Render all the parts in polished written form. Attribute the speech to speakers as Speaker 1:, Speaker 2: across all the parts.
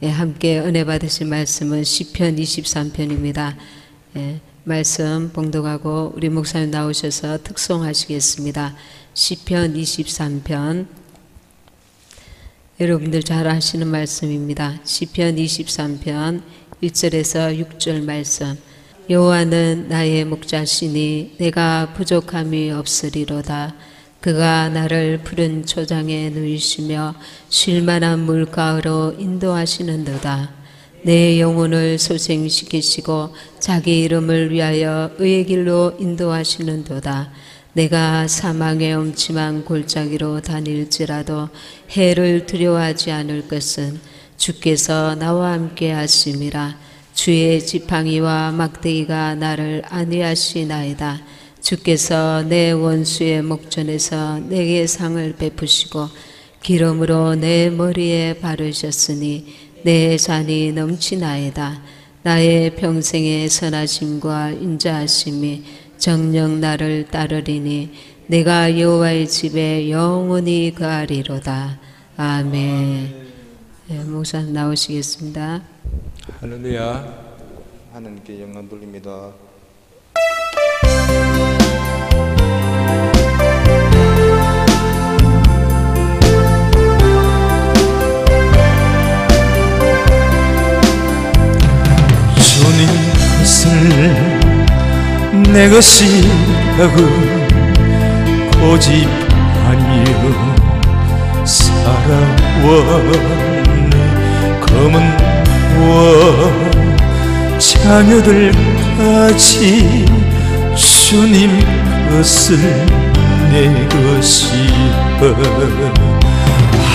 Speaker 1: 함께 은혜 받으실 말씀은 시편 23편입니다. 말씀 봉독하고 우리 목사님 나오셔서 특송하시겠습니다. 시편 23편, 여러분들 잘 아시는 말씀입니다. 시편 23편 1절에서 6절 말씀. 여호와는 나의 목자시니 내가 부족함이 없으리로다. 그가 나를 푸른 초장에 누이시며 쉴만한 물가로 인도하시는도다. 내 영혼을 소생시키시고 자기 이름을 위하여 의의 길로 인도하시는도다. 내가 사망의 엄침한 골짜기로 다닐지라도 해를 두려워하지 않을 것은 주께서 나와 함께 하심이라. 주의 지팡이와 막대기가 나를 안위하시나이다. 주께서 내 원수의 목전에서 내게 상을 베푸시고 기름으로 내 머리에 바르셨으니 내 잔이 넘치나이다. 나의 평생의 선하심과 인자하심이 정녕 나를 따르리니 내가 여호와의 집에 영원히 거하리로다. 아멘. 목사님 나오시겠습니다.
Speaker 2: 할렐루야. 하나님께 영광 돌립니다.
Speaker 3: 주님 것을 내 것이라고 고집하며 살아왔네. 검은 와 자녀들까지 주님 것을 내 것이여.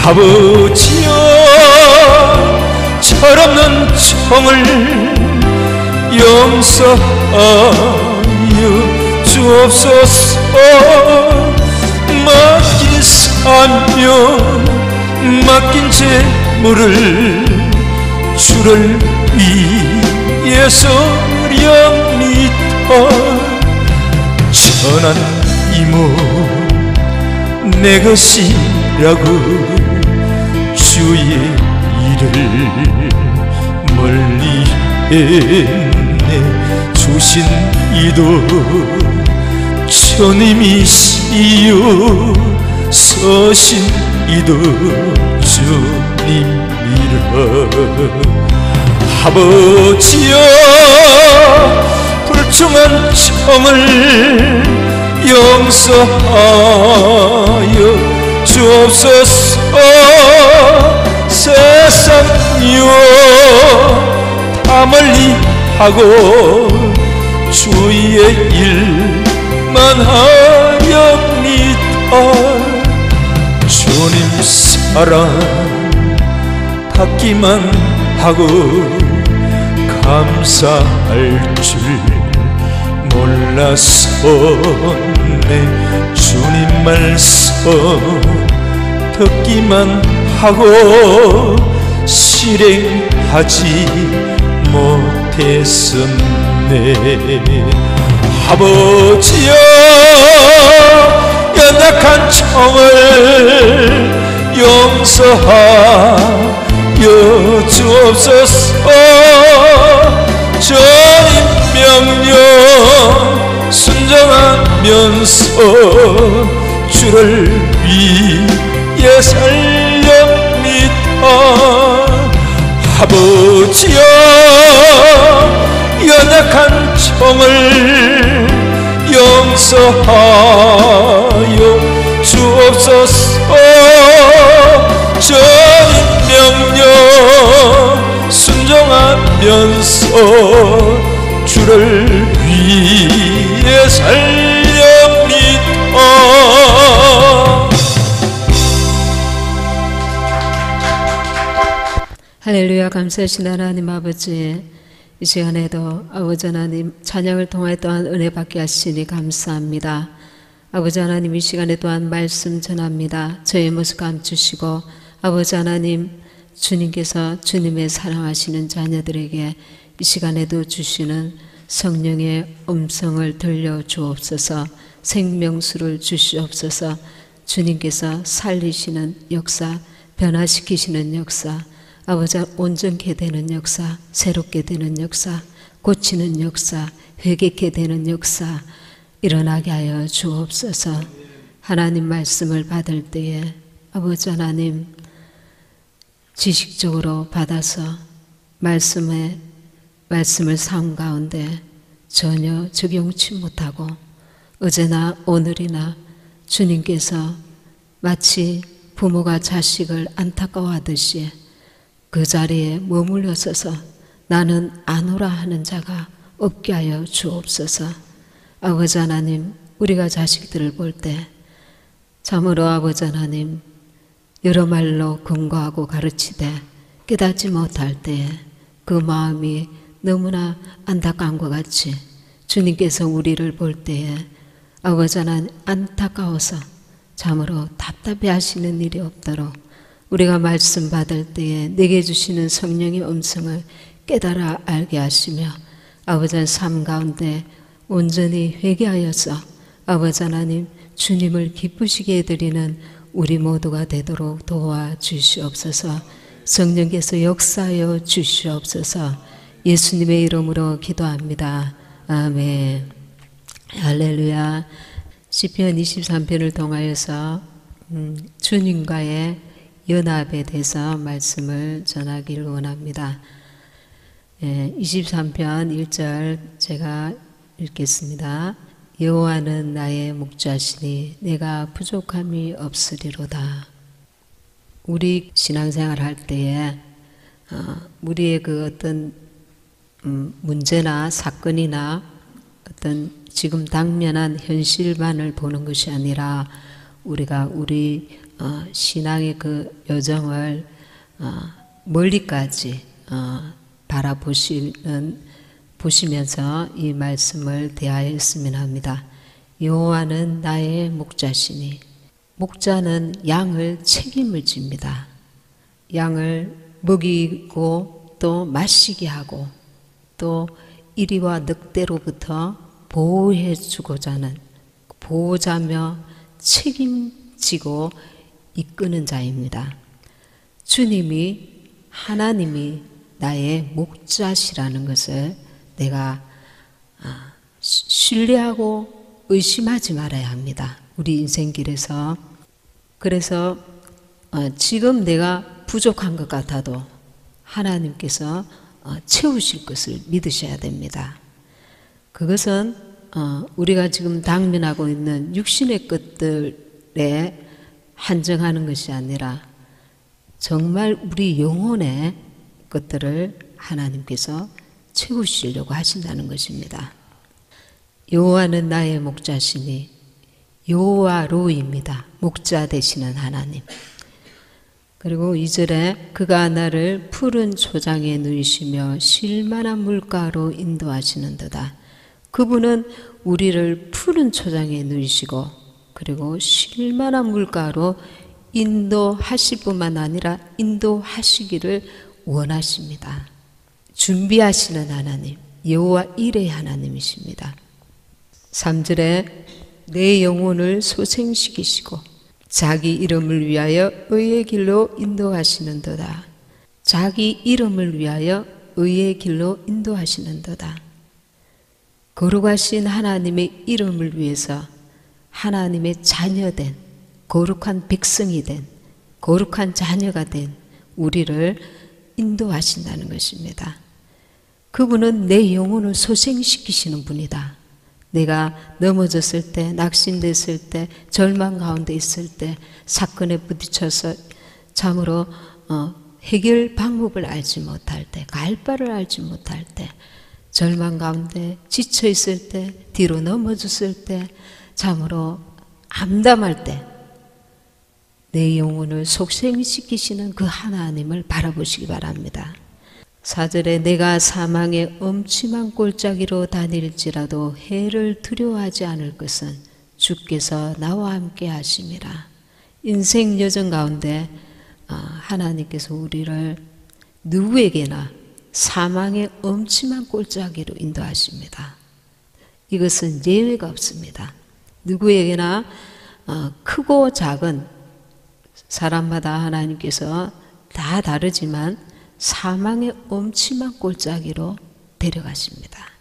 Speaker 3: 아버지여 철없는 정을 용서하여 주옵소서. 맡긴 사명 맡긴 재물을 주를 위해서 렵니다. 천한 이모 내 것이라고 주의 일을 멀리 했네. 주신 이도 주님이시요 서신 이도 주님이라. 아버지여 불충한 정을 용서하여 주옵소서. 세상이여 다 멀리하고 주의 일만 하렵니다. 주님 사랑 받기만 하고 감사할 줄 몰랐었네. 주님 말씀 듣기만 하고 실행하지 못했었네. 아버지여 연약한 청을 용서하여 주옵소서. 주님 명령 순종하면서 주를 위해 살렵니다. 아버지여 연약한 청을 용서하여 주옵소서. 주님 명령 순종하면서 주를 위해 살렵니다.
Speaker 1: 할렐루야. 감사하신 하나님 아버지, 이 시간에도 아버지 하나님 찬양을 통하여 또한 은혜 받게 하시니 감사합니다. 아버지 하나님 이 시간에 또한 말씀 전합니다. 저의 모습 감추시고 아버지 하나님 주님께서 주님의 사랑하시는 자녀들에게 이 시간에도 주시는 성령의 음성을 들려주옵소서. 생명수를 주시옵소서. 주님께서 살리시는 역사, 변화시키시는 역사, 아버지 온전케 되는 역사, 새롭게 되는 역사, 고치는 역사, 회개케 되는 역사 일어나게 하여 주옵소서. 하나님 말씀을 받을 때에 아버지 하나님 지식적으로 받아서 말씀을 삶 가운데 전혀 적용치 못하고 어제나 오늘이나 주님께서 마치 부모가 자식을 안타까워하듯이 그 자리에 머물러 서서 나는 아노라 하는 자가 없게 하여 주옵소서. 아버지 하나님, 우리가 자식들을 볼 때 참으로 아버지 하나님 여러 말로 금고하고 가르치되 깨닫지 못할 때에 그 마음이 너무나 안타까운 것 같이 주님께서 우리를 볼 때에 아버지 하나님 안타까워서 참으로 답답해 하시는 일이 없도록 우리가 말씀 받을 때에 내게 주시는 성령의 음성을 깨달아 알게 하시며 아버지의 삶 가운데 온전히 회개하여서 아버지 하나님 주님을 기쁘시게 해드리는 우리 모두가 되도록 도와주시옵소서. 성령께서 역사하여 주시옵소서. 예수님의 이름으로 기도합니다. 아멘. 할렐루야. 시편 23편을 통하여서 주님과의 연합에 대해서 말씀을 전하기를 원합니다. 23편 1절 제가 읽겠습니다. 여호와는 나의 목자시니 내가 부족함이 없으리로다. 우리 신앙생활 할 때에 우리의 그 어떤 문제나 사건이나 어떤 지금 당면한 현실만을 보는 것이 아니라 우리가 우리 신앙의 그 여정을 멀리까지 보시면서 이 말씀을 대하였으면 합니다. 여호와는 나의 목자시니, 목자는 양을 책임을 집니다. 양을 먹이고 또 마시게 하고 또 이리와 늑대로부터 보호해 주고자 하는 보호자며 책임지고 이끄는 자입니다. 주님이 하나님이 나의 목자시라는 것을 내가 신뢰하고 의심하지 말아야 합니다. 우리 인생길에서. 그래서 지금 내가 부족한 것 같아도 하나님께서 채우실 것을 믿으셔야 됩니다. 그것은 우리가 지금 당면하고 있는 육신의 것들에 한정하는 것이 아니라 정말 우리 영혼의 것들을 하나님께서 채우시려고 하신다는 것입니다. 여호와는 나의 목자시니, 여호와 로입니다. 목자 되시는 하나님. 그리고 2절에 그가 나를 푸른 초장에 누이시며 쉴만한 물가로 인도하시는도다. 그분은 우리를 푸른 초장에 누이시고 그리고 쉴만한 물가로 인도하실 뿐만 아니라 인도하시기를 원하십니다. 준비하시는 하나님, 여호와 일의 하나님이십니다. 3절에 내 영혼을 소생시키시고 자기 이름을 위하여 의의 길로 인도하시는도다. 자기 이름을 위하여 의의 길로 인도하시는도다. 거룩하신 하나님의 이름을 위해서 하나님의 자녀된 거룩한 백성이 된 거룩한 자녀가 된 우리를 인도하신다는 것입니다. 그분은 내 영혼을 소생시키시는 분이다. 내가 넘어졌을 때, 낙심됐을 때, 절망 가운데 있을 때, 사건에 부딪혀서 참으로 해결 방법을 알지 못할 때, 갈 바를 알지 못할 때, 절망 가운데 지쳐 있을 때, 뒤로 넘어졌을 때, 참으로 암담할 때 내 영혼을 속생시키시는 그 하나님을 바라보시기 바랍니다. 4절에 내가 사망의 엄침한 골짜기로 다닐지라도 해를 두려워하지 않을 것은 주께서 나와 함께 하심이라. 인생 여정 가운데 하나님께서 우리를 누구에게나 사망의 엄침한 골짜기로 인도하십니다. 이것은 예외가 없습니다. 누구에게나 크고 작은 사람마다 하나님께서 다 다르지만 사망의 엄침한 골짜기로 데려가십니다.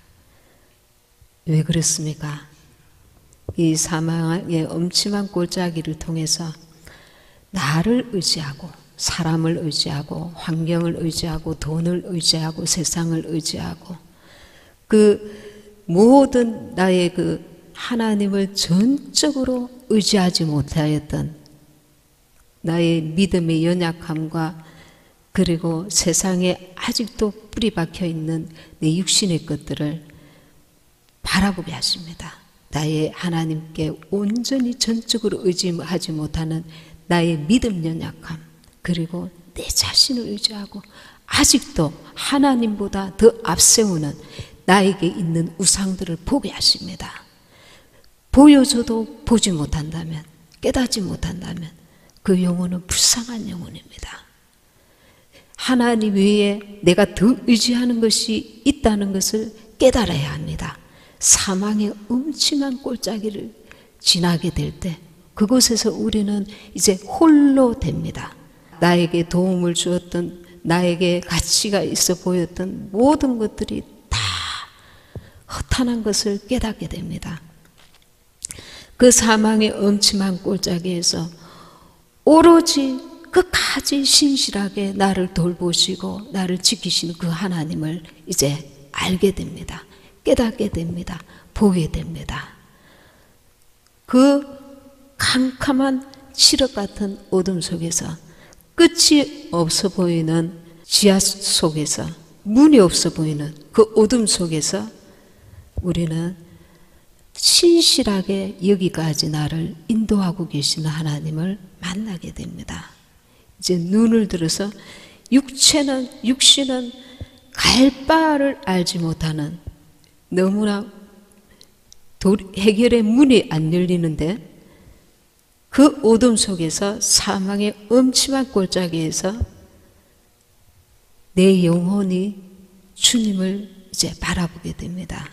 Speaker 1: 왜 그렇습니까? 이 사망의 엄침한 골짜기를 통해서 나를 의지하고 사람을 의지하고 환경을 의지하고 돈을 의지하고 세상을 의지하고 그 모든 나의 그 하나님을 전적으로 의지하지 못하였던 나의 믿음의 연약함과 그리고 세상에 아직도 뿌리 박혀 있는 내 육신의 것들을 바라보게 하십니다. 나의 하나님께 온전히 전적으로 의지하지 못하는 나의 믿음 연약함, 그리고 내 자신을 의지하고 아직도 하나님보다 더 앞세우는 나에게 있는 우상들을 보게 하십니다. 보여줘도 보지 못한다면, 깨닫지 못한다면 그 영혼은 불쌍한 영혼입니다. 하나님 외에 내가 더 의지하는 것이 있다는 것을 깨달아야 합니다. 사망의 음침한 골짜기를 지나게 될 때 그곳에서 우리는 이제 홀로 됩니다. 나에게 도움을 주었던, 나에게 가치가 있어 보였던 모든 것들이 다 허탄한 것을 깨닫게 됩니다. 그 사망의 엄침한 골짜기에서 오로지 끝까지 신실하게 나를 돌보시고 나를 지키시는 그 하나님을 이제 알게 됩니다. 깨닫게 됩니다. 보게 됩니다. 그 캄캄한 칠흑 같은 어둠 속에서 끝이 없어 보이는 지하 속에서 문이 없어 보이는 그 어둠 속에서 우리는 신실하게 여기까지 나를 인도하고 계시는 하나님을 만나게 됩니다. 이제 눈을 들어서 육신은 갈 바를 알지 못하는 너무나 해결의 문이 안 열리는데 그 어둠 속에서 사망의 엄침한 골짜기에서 내 영혼이 주님을 이제 바라보게 됩니다.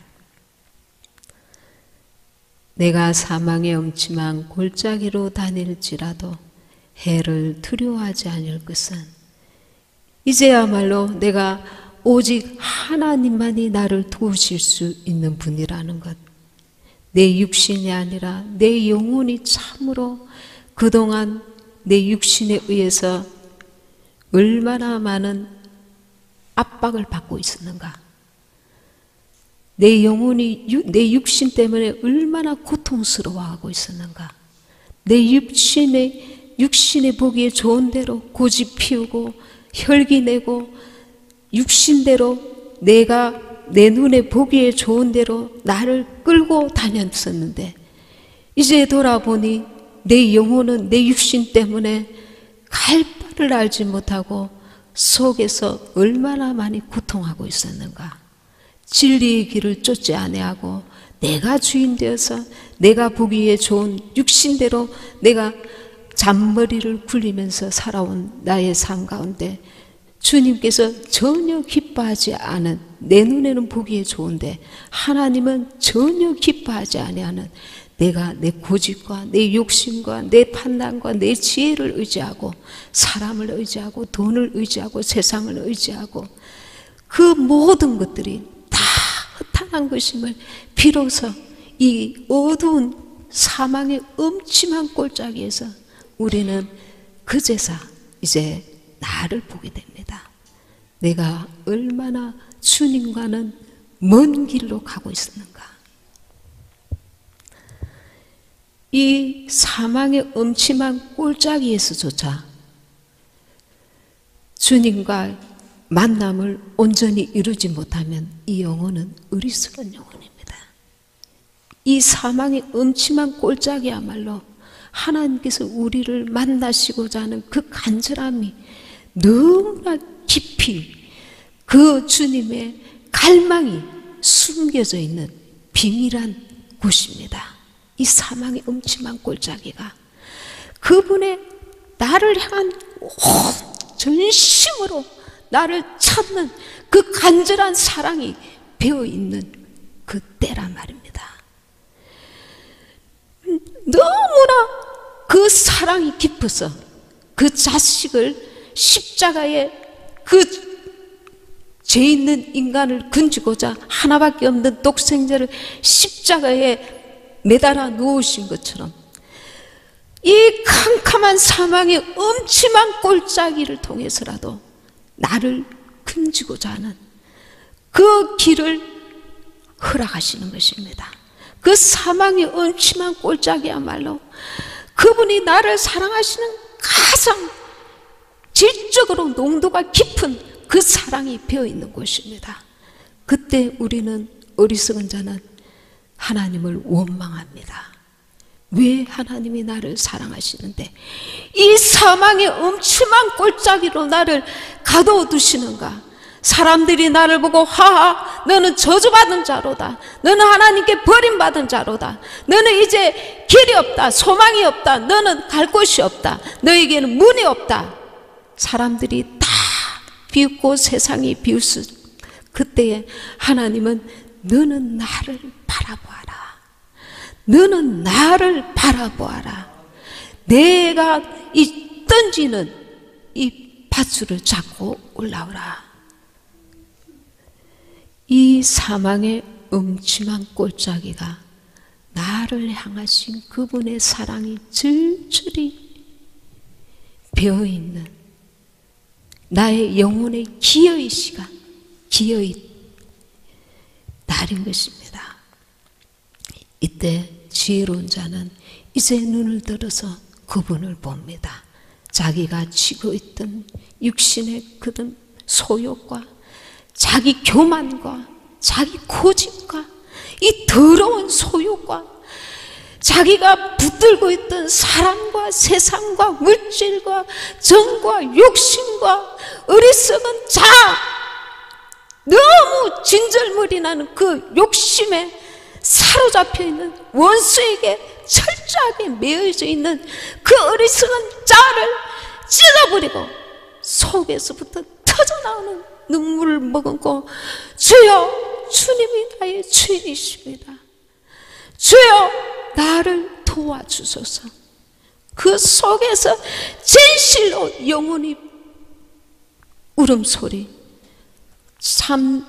Speaker 1: 내가 사망의 엄침한 골짜기로 다닐지라도 해를 두려워하지 않을 것은 이제야말로 내가 오직 하나님만이 나를 도우실 수 있는 분이라는 것, 내 육신이 아니라 내 영혼이 참으로 그동안 내 육신에 의해서 얼마나 많은 압박을 받고 있었는가, 내 영혼이 내 육신 때문에 얼마나 고통스러워하고 있었는가, 내 육신에 보기에 좋은 대로 고집 피우고 혈기 내고 육신대로 내가 내 눈에 보기에 좋은 대로 나를 끌고 다녔었는데 이제 돌아보니 내 영혼은 내 육신 때문에 갈 바를 알지 못하고 속에서 얼마나 많이 고통하고 있었는가. 진리의 길을 쫓지 아니하고 내가 주인 되어서 내가 보기에 좋은 육신대로 내가 잔머리를 굴리면서 살아온 나의 삶 가운데 주님께서 전혀 기뻐하지 않은, 내 눈에는 보기에 좋은데 하나님은 전혀 기뻐하지 아니하는 내가 내 고집과 내 욕심과 내 판단과 내 지혜를 의지하고 사람을 의지하고 돈을 의지하고 세상을 의지하고 그 모든 것들이 다 허탄한 것임을 비로소 이 어두운 사망의 엄침한 골짜기에서 우리는 그제서 이제 나를 보게 됩니다. 내가 얼마나 주님과는 먼 길로 가고 있었는가. 이 사망의 엄침한 골짜기에서조차 주님과 만남을 온전히 이루지 못하면 이 영혼은 어리석은 영혼입니다. 이 사망의 엄침한 골짜기야말로 하나님께서 우리를 만나시고자 하는 그 간절함이 너무나 깊이 그 주님의 갈망이 숨겨져 있는 비밀한 곳입니다. 이 사망의 엄침한 골짜기가 그분의 나를 향한 전심으로 나를 찾는 그 간절한 사랑이 배어있는 그 때란 말입니다. 너무나 그 사랑이 깊어서 그 자식을 십자가에 그 죄 있는 인간을 건지고자 하나밖에 없는 독생자를 십자가에 매달아 놓으신 것처럼 이 캄캄한 사망의 음침한 골짜기를 통해서라도 나를 건지고자 하는 그 길을 허락하시는 것입니다. 그 사망의 음침한 골짜기야말로 그분이 나를 사랑하시는 가장 질적으로 농도가 깊은 그 사랑이 배어있는 곳입니다. 그때 우리는 어리석은 자는 하나님을 원망합니다. 왜 하나님이 나를 사랑하시는데 이 사망의 음침한 골짜기로 나를 가둬두시는가? 사람들이 나를 보고 하하 너는 저주받은 자로다, 너는 하나님께 버림받은 자로다, 너는 이제 길이 없다, 소망이 없다, 너는 갈 곳이 없다, 너에게는 문이 없다, 사람들이 다 비웃고 세상이 비웃을 그때에 하나님은 너는 나를 바라보아라, 너는 나를 바라보아라, 내가 이 던지는 이 밧줄을 잡고 올라오라. 이 사망의 음침한 골짜기가 나를 향하신 그분의 사랑이 절절히 배어있는 나의 영혼의 기여의 시간, 기여의 날인 것입니다. 이때 지혜로운 자는 이제 눈을 들어서 그분을 봅니다. 자기가 쥐고 있던 육신의 그런 소욕과 자기 교만과 자기 고집과 이 더러운 소욕과 자기가 붙들고 있던 사랑과 세상과 물질과 정과 욕심과 어리석은 자, 너무 진절머리 나는 그 욕심에 사로잡혀 있는 원수에게 철저하게 매여져 있는 그 어리석은 자를 찔러버리고 속에서부터 터져나오는 눈물을 머금고 주여, 주님이 나의 주인이십니다, 주여 나를 도와주소서. 그 속에서 진실로 영혼이 울음소리, 참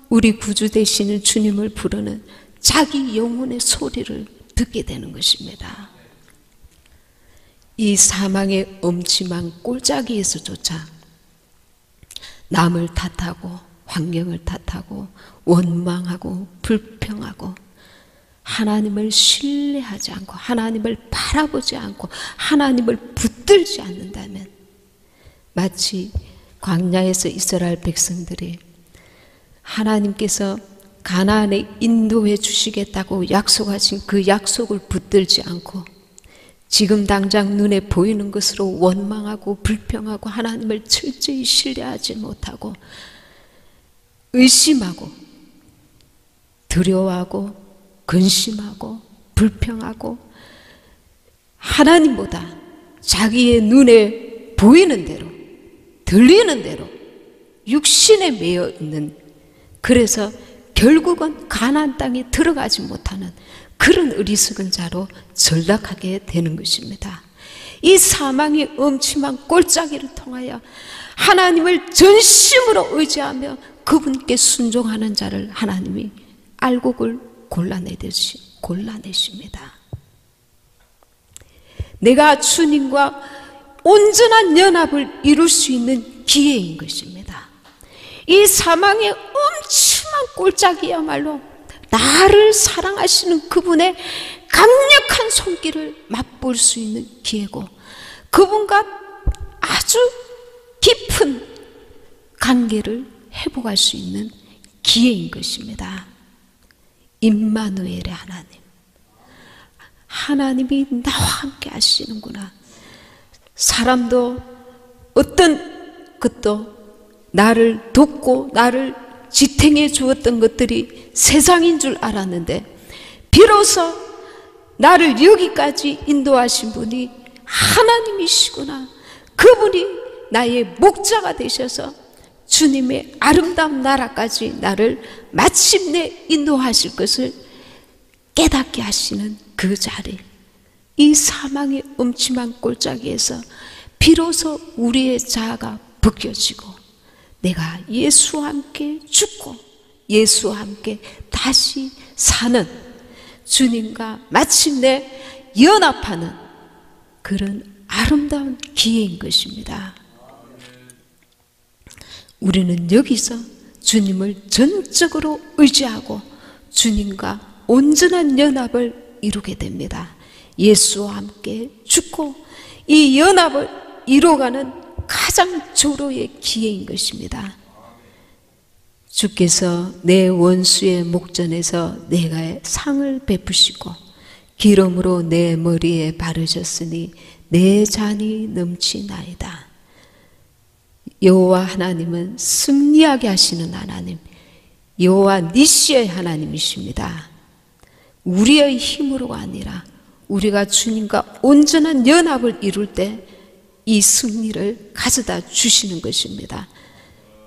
Speaker 1: 우리 구주 되시는 주님을 부르는 자기 영혼의 소리를 듣게 되는 것입니다. 이 사망의 음침한 골짜기에서조차 남을 탓하고 환경을 탓하고 원망하고 불평하고 하나님을 신뢰하지 않고 하나님을 바라보지 않고 하나님을 붙들지 않는다면 마치 광야에서 이스라엘 백성들이 하나님께서 가나안에 인도해 주시겠다고 약속하신 그 약속을 붙들지 않고 지금 당장 눈에 보이는 것으로 원망하고 불평하고 하나님을 철저히 신뢰하지 못하고 의심하고 두려워하고 근심하고 불평하고 하나님보다 자기의 눈에 보이는 대로 들리는 대로 육신에 매여 있는, 그래서 결국은 가나안 땅에 들어가지 못하는 그런 어리석은 자로 전락하게 되는 것입니다. 이 사망의 음침한 골짜기를 통하여 하나님을 전심으로 의지하며 그분께 순종하는 자를 하나님이 알곡을 골라내십니다. 내가 주님과 온전한 연합을 이룰 수 있는 기회인 것입니다. 이 사망의 음침한 골짜기야말로 나를 사랑하시는 그분의 강력한 손길을 맛볼 수 있는 기회고 그분과 아주 깊은 관계를 회복할 수 있는 기회인 것입니다. 임마누엘의 하나님, 하나님이 나와 함께 하시는구나. 사람도 어떤 것도 나를 돕고 나를 지탱해 주었던 것들이 세상인 줄 알았는데 비로소 나를 여기까지 인도하신 분이 하나님이시구나. 그분이 나의 목자가 되셔서 주님의 아름다운 나라까지 나를 마침내 인도하실 것을 깨닫게 하시는 그 자리, 이 사망의 음침한 골짜기에서 비로소 우리의 자아가 벗겨지고 내가 예수와 함께 죽고 예수와 함께 다시 사는, 주님과 마침내 연합하는 그런 아름다운 기회인 것입니다. 우리는 여기서 주님을 전적으로 의지하고 주님과 온전한 연합을 이루게 됩니다. 예수와 함께 죽고 이 연합을 이루어가는 가장 조로의 기회인 것입니다. 주께서 내 원수의 목전에서 내가 상을 베푸시고 기름으로 내 머리에 바르셨으니 내 잔이 넘치나이다. 여호와 하나님은 승리하게 하시는 하나님, 여호와 니시의 하나님이십니다. 우리의 힘으로가 아니라 우리가 주님과 온전한 연합을 이룰 때 이 승리를 가져다 주시는 것입니다.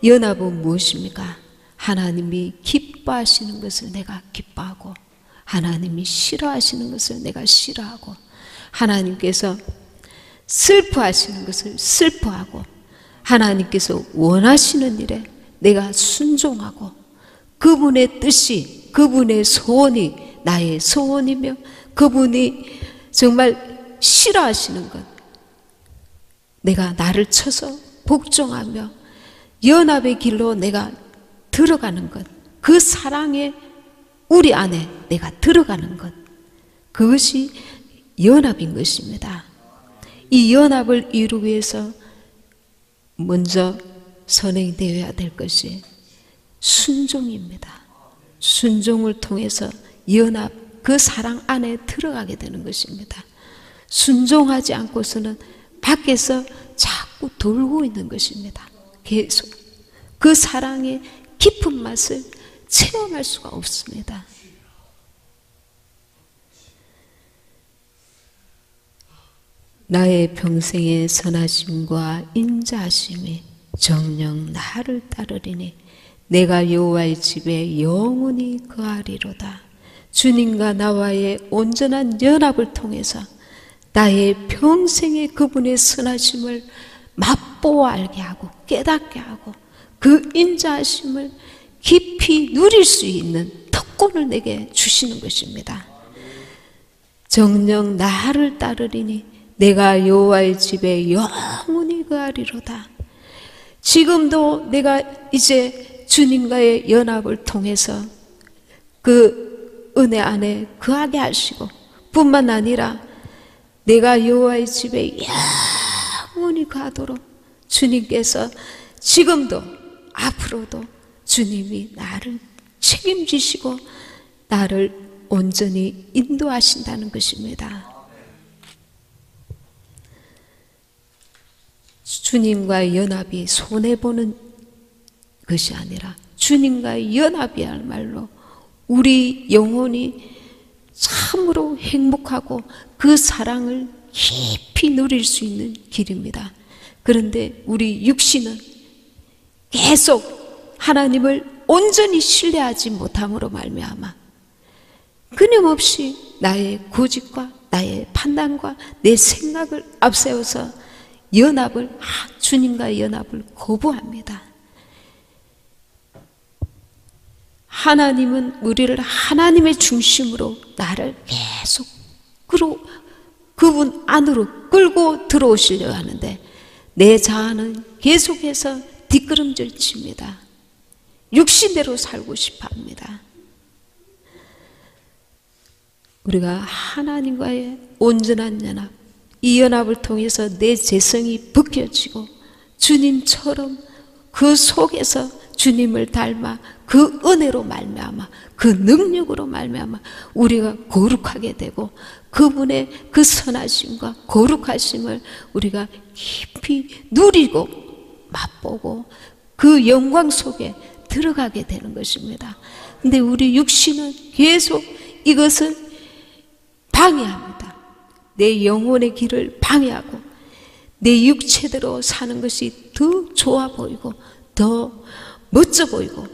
Speaker 1: 연합은 무엇입니까? 하나님이 기뻐하시는 것을 내가 기뻐하고 하나님이 싫어하시는 것을 내가 싫어하고 하나님께서 슬퍼하시는 것을 슬퍼하고 하나님께서 원하시는 일에 내가 순종하고 그분의 뜻이, 그분의 소원이 나의 소원이며 그분이 정말 싫어하시는 것, 내가 나를 쳐서 복종하며 연합의 길로 내가 들어가는 것, 그 사랑의 우리 안에 내가 들어가는 것, 그것이 연합인 것입니다. 이 연합을 이루기 위해서 먼저 선행이 되어야 될 것이 순종입니다. 순종을 통해서 연합, 그 사랑 안에 들어가게 되는 것입니다. 순종하지 않고서는 밖에서 자꾸 돌고 있는 것입니다. 계속 그 사랑의 깊은 맛을 체험할 수가 없습니다. 나의 평생의 선하심과 인자하심이 정녕 나를 따르리니 내가 여호와의 집에 영원히 거하리로다. 주님과 나와의 온전한 연합을 통해서 나의 평생의 그분의 선하심을 맛보아 알게 하고 깨닫게 하고 그 인자하심을 깊이 누릴 수 있는 특권을 내게 주시는 것입니다. 정녕 나를 따르리니 내가 여호와의 집에 영원히 거하리로다. 지금도 내가 이제 주님과의 연합을 통해서 그 은혜 안에 거하게 하시고 뿐만 아니라 내가 여호와의 집에 영원히 가도록 주님께서 지금도 앞으로도 주님이 나를 책임지시고 나를 온전히 인도하신다는 것입니다. 주님과의 연합이 손해보는 것이 아니라 주님과의 연합이야말로 우리 영혼이 참으로 행복하고 그 사랑을 깊이 누릴 수 있는 길입니다. 그런데 우리 육신은 계속 하나님을 온전히 신뢰하지 못함으로 말미암아 끊임없이 나의 고집과 나의 판단과 내 생각을 앞세워서 주님과의 연합을 거부합니다. 하나님은 우리를 하나님의 중심으로 나를 계속 그분 안으로 끌고 들어오시려 하는데 내 자아는 계속해서 뒷걸음질 칩니다. 육신대로 살고 싶어 합니다. 우리가 하나님과의 온전한 연합, 이 연합을 통해서 내 재성이 벗겨지고 주님처럼 그 속에서 주님을 닮아 그 은혜로 말미암아 그 능력으로 말미암아 우리가 거룩하게 되고 그분의 그 선하심과 거룩하심을 우리가 깊이 누리고 맛보고 그 영광 속에 들어가게 되는 것입니다. 근데 우리 육신은 계속 이것을 방해합니다. 내 영혼의 길을 방해하고 내 육체대로 사는 것이 더 좋아 보이고 더 멋져 보이고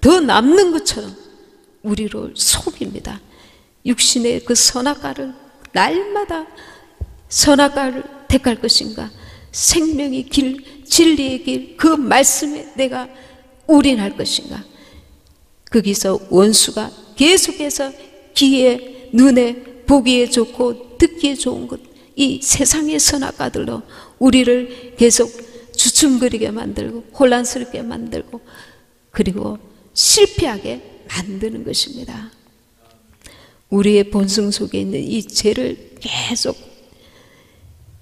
Speaker 1: 더 남는 것처럼 우리를 속입니다. 육신의 그 선악과를 날마다 선악과를 택할 것인가 생명의 길, 진리의 길, 그 말씀에 내가 올인할 것인가? 거기서 원수가 계속해서 귀에, 눈에 보기에 좋고 듣기에 좋은 것, 이 세상의 선악과들로 우리를 계속 주춤거리게 만들고 혼란스럽게 만들고 그리고 실패하게 만드는 것입니다. 우리의 본성 속에 있는 이 죄를 계속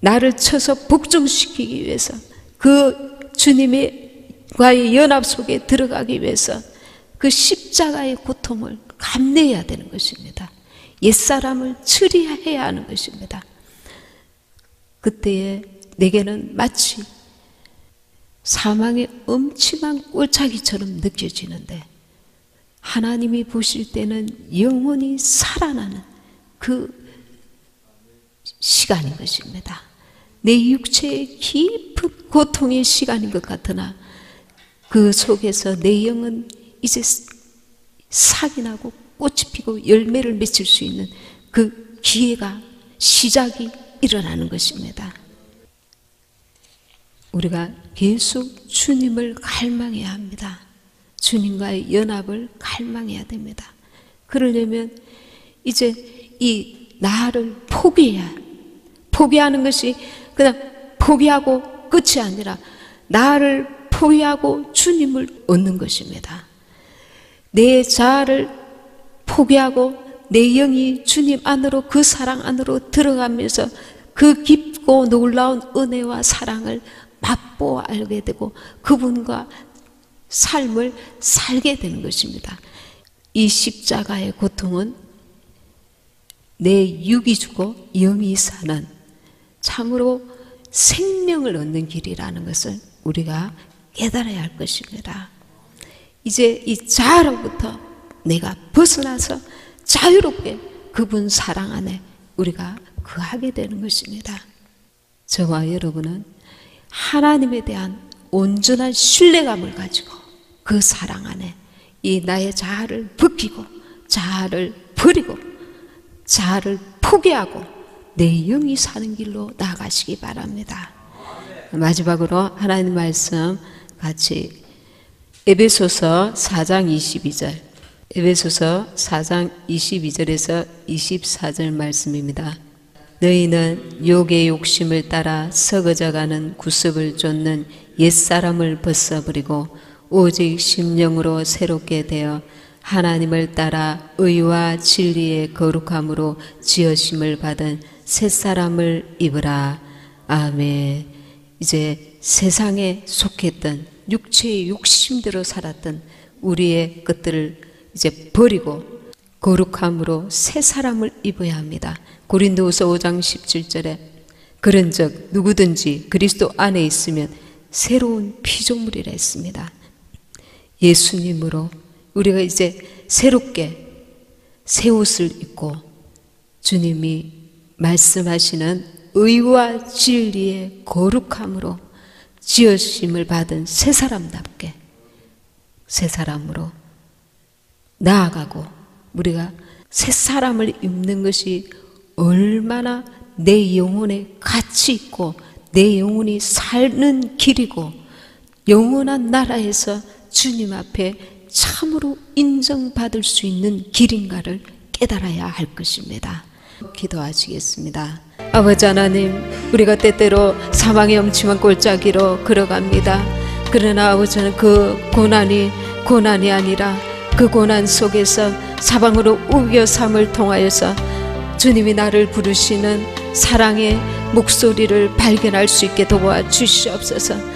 Speaker 1: 나를 쳐서 복종시키기 위해서, 그 주님과의 연합 속에 들어가기 위해서 그 십자가의 고통을 감내해야 되는 것입니다. 옛사람을 처리해야 하는 것입니다. 그때에 내게는 마치 사망의 엄침한 꼴차기처럼 느껴지는데, 하나님이 보실 때는 영원히 살아나는 그 시간인 것입니다. 내 육체의 깊은 고통의 시간인 것 같으나 그 속에서 내 영은 이제 싹이 나고 꽃이 피고 열매를 맺을 수 있는 그 기회가, 시작이 일어나는 것입니다. 우리가 계속 주님을 갈망해야 합니다. 주님과의 연합을 갈망해야 됩니다. 그러려면 이제 이 나를 포기하는 것이 그냥 포기하고 끝이 아니라 나를 포기하고 주님을 얻는 것입니다. 내 자아를 포기하고 내 영이 주님 안으로, 그 사랑 안으로 들어가면서 그 깊고 놀라운 은혜와 사랑을 맛보아 알게 되고 그분과 삶을 살게 되는 것입니다. 이 십자가의 고통은 내 육이 죽고 영이 사는 참으로 생명을 얻는 길이라는 것을 우리가 깨달아야 할 것입니다. 이제 이 자아로부터 내가 벗어나서 자유롭게 그분 사랑 안에 우리가 거하게 되는 것입니다. 저와 여러분은 하나님에 대한 온전한 신뢰감을 가지고 그 사랑 안에 이 나의 자아를 벗기고 자아를 버리고 자아를 포기하고 내 영이 사는 길로 나아가시기 바랍니다. 마지막으로 하나님 말씀 같이 에베소서 4장 22절, 에베소서 4장 22절에서 24절 말씀입니다. 너희는 욕의 욕심을 따라 썩어져가는 구습을 쫓는 옛사람을 벗어버리고 오직 심령으로 새롭게 되어 하나님을 따라 의와 진리의 거룩함으로 지으심을 받은 새사람을 입으라. 아멘. 이제 세상에 속했던 육체의 욕심대로 살았던 우리의 것들을 이제 버리고 거룩함으로 새 사람을 입어야 합니다. 고린도후서 5장 17절에 그런즉 누구든지 그리스도 안에 있으면 새로운 피조물이라 했습니다. 예수님으로 우리가 이제 새롭게 새 옷을 입고 주님이 말씀하시는 의와 진리의 거룩함으로 지으심을 받은 새 사람답게 새 사람으로 나아가고, 우리가 새 사람을 입는 것이 얼마나 내 영혼에 가치 있고 내 영혼이 사는 길이고 영원한 나라에서 주님 앞에 참으로 인정받을 수 있는 길인가를 깨달아야 할 것입니다. 기도하시겠습니다. 아버지 하나님, 우리가 때때로 사망의 엄침한 골짜기로 걸어갑니다. 그러나 아버지 하나님, 그 고난이 아니라 그 고난 속에서 사방으로 우겨 삶을 통하여서 주님이 나를 부르시는 사랑의 목소리를 발견할 수 있게 도와주시옵소서.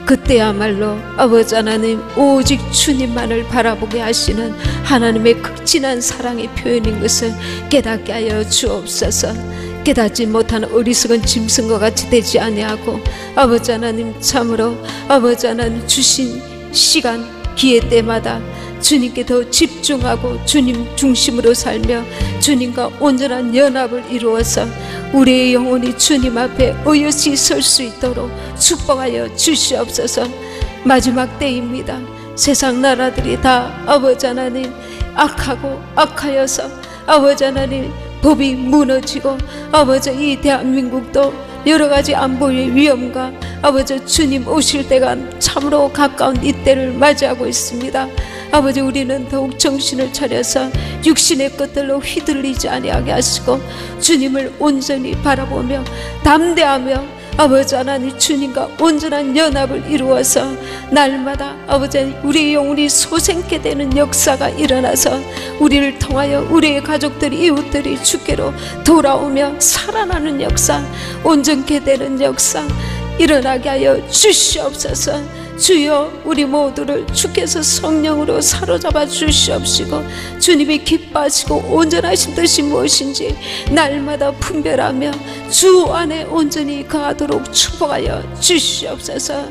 Speaker 1: 그때야말로 아버지 하나님, 오직 주님만을 바라보게 하시는 하나님의 극진한 사랑의 표현인 것을 깨닫게 하여 주옵소서. 깨닫지 못한 어리석은 짐승과 같이 되지 아니하고 아버지 하나님, 참으로 아버지 하나님 주신 시간 기회 때마다 주님께 더 집중하고 주님 중심으로 살며 주님과 온전한 연합을 이루어서 우리의 영혼이 주님 앞에 어여시 설 수 있도록 축복하여 주시옵소서. 마지막 때입니다. 세상 나라들이 다 아버지 하나님 악하고 악하여서 아버지 하나님 법이 무너지고 아버지 이 대한민국도 여러 가지 안보의 위험과 아버지 주님 오실 때가 참으로 가까운 이때를 맞이하고 있습니다. 아버지, 우리는 더욱 정신을 차려서 육신의 것들로 휘둘리지 아니하게 하시고 주님을 온전히 바라보며 담대하며 아버지 하나님 주님과 온전한 연합을 이루어서 날마다 아버지 우리의 영혼이 솟게 되는 역사가 일어나서 우리를 통하여 우리의 가족들이 이웃들이 주께로 돌아오며 살아나는 역사, 온전케 되는 역사 일어나게 하여 주시옵소서. 주여, 우리 모두를 주께서 성령으로 사로잡아 주시옵시고 주님이 기뻐하시고 온전하신 뜻이 무엇인지 날마다 분별하며 주 안에 온전히 거하도록 축복하여 주시옵소서.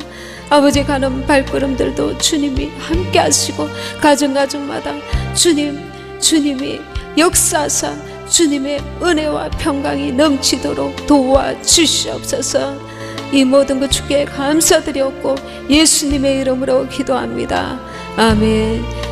Speaker 1: 아버지, 가는 발걸음들도 주님이 함께 하시고 가정가정마다 주님이 역사하사 주님의 은혜와 평강이 넘치도록 도와주시옵소서. 이 모든 것 주께 감사드렸고 예수님의 이름으로 기도합니다. 아멘.